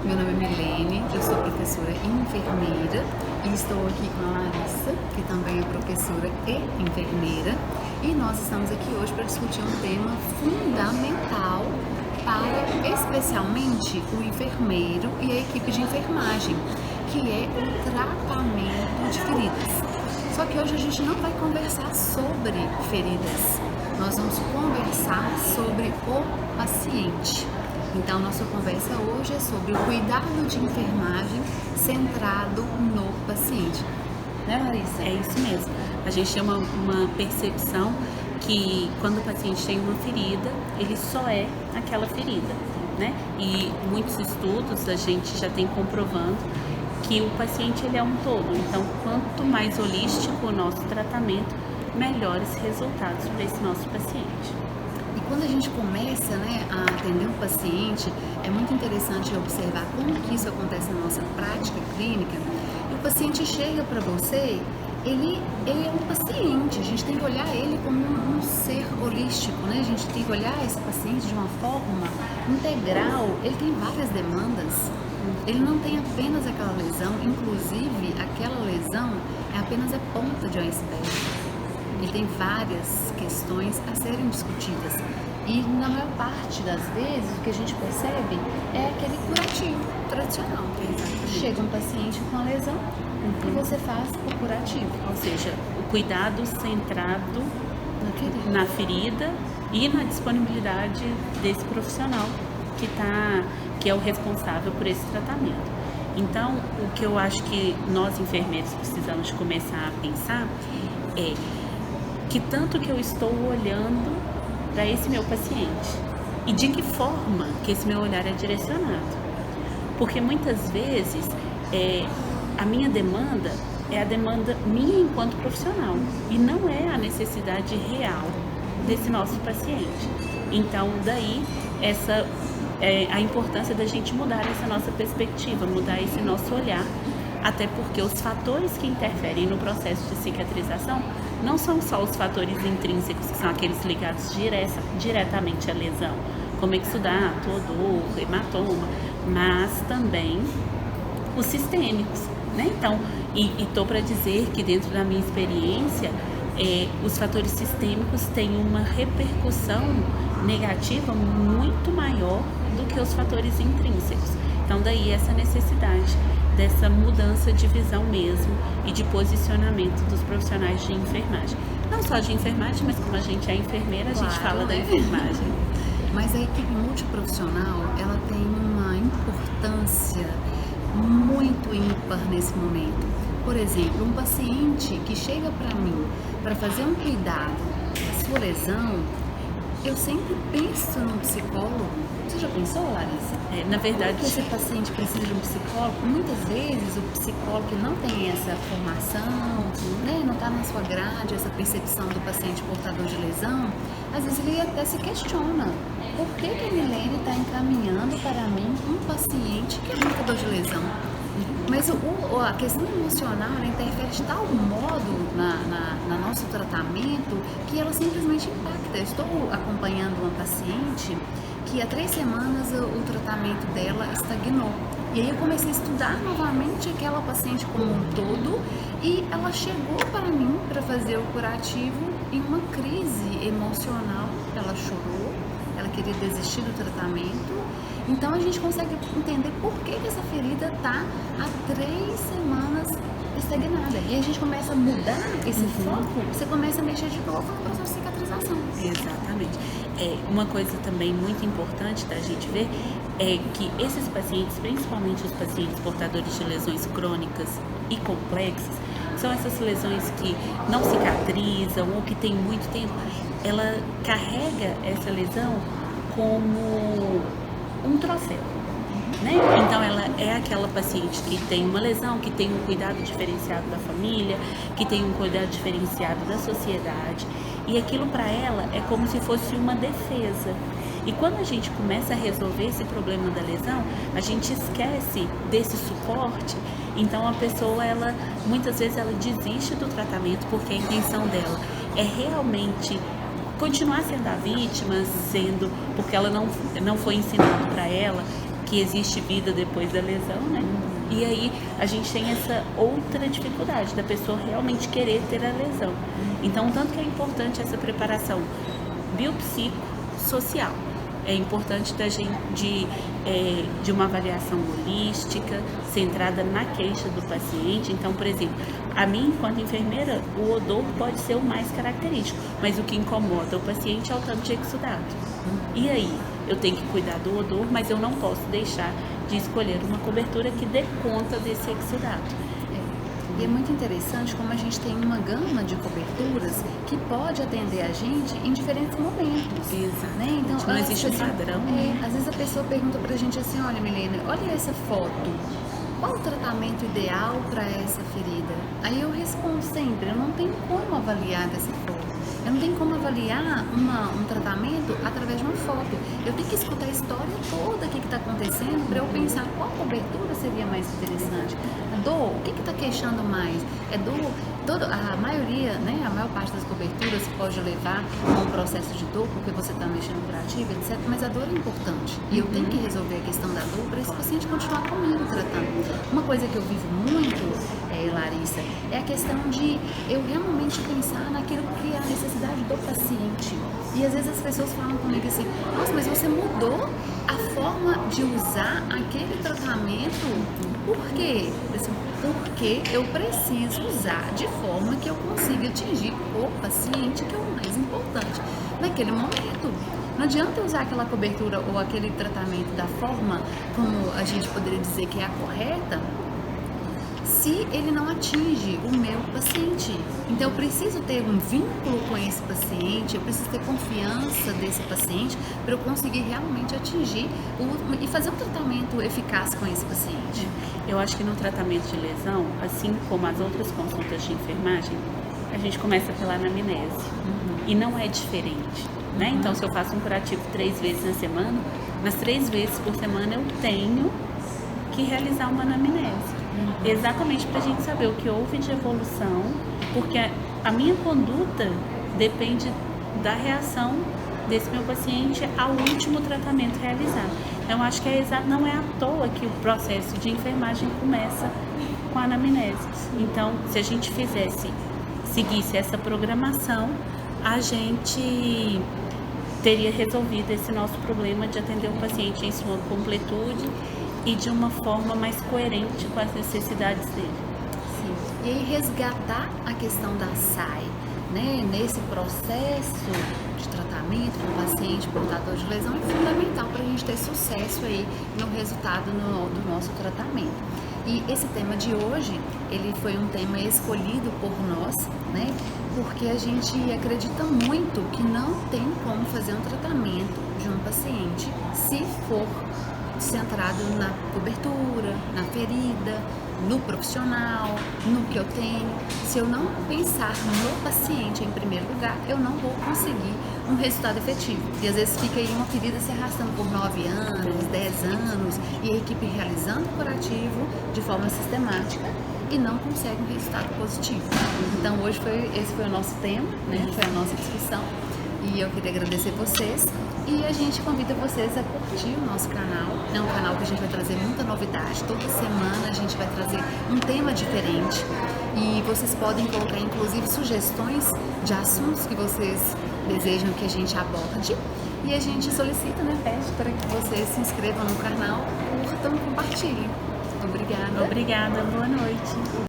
Meu nome é Milene, eu sou professora e enfermeira e estou aqui com a Larissa, que também é professora e enfermeira, e nós estamos aqui hoje para discutir um tema fundamental para especialmente o enfermeiro e a equipe de enfermagem, que é o tratamento de feridas. Só que hoje a gente não vai conversar sobre feridas, nós vamos conversar sobre o paciente. Então, nossa conversa hoje é sobre o cuidado de enfermagem centrado no paciente. Né, Larissa? É isso mesmo. A gente tem uma percepção que quando o paciente tem uma ferida, ele só é aquela ferida, né? E muitos estudos a gente já tem comprovando que o paciente ele é um todo. Então, quanto mais holístico o nosso tratamento, melhores resultados para esse nosso paciente. E quando a gente começa, a atender um paciente, é muito interessante observar como que isso acontece na nossa prática clínica. E o paciente chega para você, ele é um paciente, a gente tem que olhar ele como um ser holístico, né? A gente tem que olhar esse paciente de uma forma integral, ele tem várias demandas. Ele não tem apenas aquela lesão, inclusive aquela lesão é apenas a ponta de um iceberg. Ele tem várias questões a serem discutidas e na maior parte das vezes o que a gente percebe é aquele curativo tradicional. Chega um paciente com a lesão e você faz o curativo. Ou seja, o cuidado centrado na ferida e na disponibilidade desse profissional que é o responsável por esse tratamento. Então, o que eu acho que nós enfermeiros precisamos começar a pensar é que tanto que eu estou olhando para esse meu paciente e de que forma que esse meu olhar é direcionado. Porque muitas vezes a minha demanda é a demanda minha enquanto profissional e não é a necessidade real desse nosso paciente. Então, daí a importância da gente mudar essa nossa perspectiva, mudar esse nosso olhar, até porque os fatores que interferem no processo de cicatrização não são só os fatores intrínsecos, que são aqueles ligados diretamente à lesão, como exudato, odor, hematoma, mas também os sistêmicos, né? Então, e estou para dizer que dentro da minha experiência, os fatores sistêmicos têm uma repercussão negativa muito maior do que os fatores intrínsecos. Então, daí essa necessidade dessa mudança de visão mesmo e de posicionamento dos profissionais de enfermagem. Não só de enfermagem, mas como a gente é enfermeira, a gente fala da enfermagem. Mas a equipe multiprofissional, ela tem uma importância muito ímpar nesse momento. Por exemplo, um paciente que chega para mim para fazer um cuidado da sua lesão, eu sempre penso no psicólogo. Você já pensou, Larissa? Na verdade, que esse paciente precisa de um psicólogo. Muitas vezes o psicólogo que não tem essa formação, não está na sua grade, essa percepção do paciente portador de lesão, às vezes ele até se questiona. Por que a Milene está encaminhando para mim um paciente que é portador de lesão? Mas a questão emocional, ela interfere de tal modo no nosso tratamento que ela simplesmente impacta. Eu estou acompanhando uma paciente que há 3 semanas o tratamento dela estagnou. E aí eu comecei a estudar novamente aquela paciente como um todo e ela chegou para mim para fazer o curativo em uma crise emocional. Ela chorou, ela queria desistir do tratamento. Então a gente consegue entender por que essa ferida está há 3 semanas estagnada. E a gente começa a mudar esse foco, você começa a mexer de novo no processo de cicatrização. Exatamente. Uma coisa também muito importante da gente ver é que esses pacientes, principalmente os pacientes portadores de lesões crônicas e complexas, são essas lesões que não cicatrizam ou que tem muito tempo, ela carrega essa lesão como um troféu, né? Então ela é aquela paciente que tem uma lesão, que tem um cuidado diferenciado da família, que tem um cuidado diferenciado da sociedade, e aquilo para ela é como se fosse uma defesa. E quando a gente começa a resolver esse problema da lesão, a gente esquece desse suporte. Então a pessoa, muitas vezes ela desiste do tratamento porque a intenção dela é realmente continuar sendo a vítima, porque ela não foi ensinado para ela que existe vida depois da lesão, né? E aí a gente tem essa outra dificuldade da pessoa realmente querer ter a lesão. Então, tanto que é importante essa preparação biopsicossocial. É importante da gente de uma avaliação holística, centrada na queixa do paciente. Então, por exemplo, a mim, enquanto enfermeira, o odor pode ser o mais característico, mas o que incomoda o paciente é o tanto de exudato. E aí, eu tenho que cuidar do odor, mas eu não posso deixar de escolher uma cobertura que dê conta desse exudato. E é muito interessante como a gente tem uma gama de coberturas que pode atender a gente em diferentes momentos. Exato. Né? Então, não existe um padrão. Às vezes a pessoa pergunta pra gente assim, olha Milena, olha essa foto, qual o tratamento ideal para essa ferida? Aí eu respondo sempre, eu não tenho como avaliar dessa forma. Eu não tenho como avaliar um tratamento através de uma foto. Eu tenho que escutar a história toda, o que está acontecendo, para eu pensar qual cobertura seria mais interessante. A dor, o que está queixando mais? É dor? A maioria, né, a maior parte das coberturas pode levar a um processo de dor, porque você está mexendo no curativo, etc. Mas a dor é importante. E eu tenho que resolver a questão da dor para esse paciente continuar comigo tratando. Uma coisa que eu vivo muito, Larissa, é a questão de eu realmente pensar naquilo que é a necessidade do paciente. E às vezes as pessoas falam comigo assim, nossa, mas você mudou a forma de usar aquele tratamento. Por quê? Porque eu preciso usar de forma que eu consiga atingir o paciente, que é o mais importante naquele momento. Não adianta eu usar aquela cobertura ou aquele tratamento da forma como a gente poderia dizer que é a correta, se ele não atinge o meu paciente. Então eu preciso ter um vínculo com esse paciente, eu preciso ter confiança desse paciente para eu conseguir realmente atingir e fazer um tratamento eficaz com esse paciente. Eu acho que no tratamento de lesão, assim como as outras consultas de enfermagem, a gente começa pela anamnese. E não é diferente, né? Então, se eu faço um curativo 3 vezes na semana, nas 3 vezes por semana eu tenho que realizar uma anamnese. Exatamente para a gente saber o que houve de evolução, porque a minha conduta depende da reação desse meu paciente ao último tratamento realizado. Então, acho que não é à toa que o processo de enfermagem começa com a anamnese. Então, se a gente seguisse essa programação, a gente teria resolvido esse nosso problema de atender o paciente em sua completude e de uma forma mais coerente com as necessidades dele. Sim. E aí resgatar a questão da SAI, né? Nesse processo de tratamento com o paciente portador de lesão é fundamental para a gente ter sucesso aí no resultado do nosso tratamento. E esse tema de hoje, ele foi um tema escolhido por nós, né? Porque a gente acredita muito que não tem como fazer um tratamento de um paciente se for centrado na cobertura, na ferida, no profissional, no que eu tenho. Se eu não pensar no paciente em primeiro lugar, eu não vou conseguir um resultado efetivo. E às vezes fica aí uma ferida se arrastando por 9 anos, 10 anos, e a equipe realizando o curativo de forma sistemática e não consegue um resultado positivo. Então hoje esse foi o nosso tema, né? Foi a nossa discussão. E eu queria agradecer vocês e a gente convida vocês a curtir o nosso canal. É um canal que a gente vai trazer muita novidade. Toda semana a gente vai trazer um tema diferente e vocês podem colocar inclusive sugestões de assuntos que vocês desejam que a gente aborde e a gente solicita, né, pede para que vocês se inscrevam no canal, curtam e compartilhem. Obrigada. Obrigada, boa noite.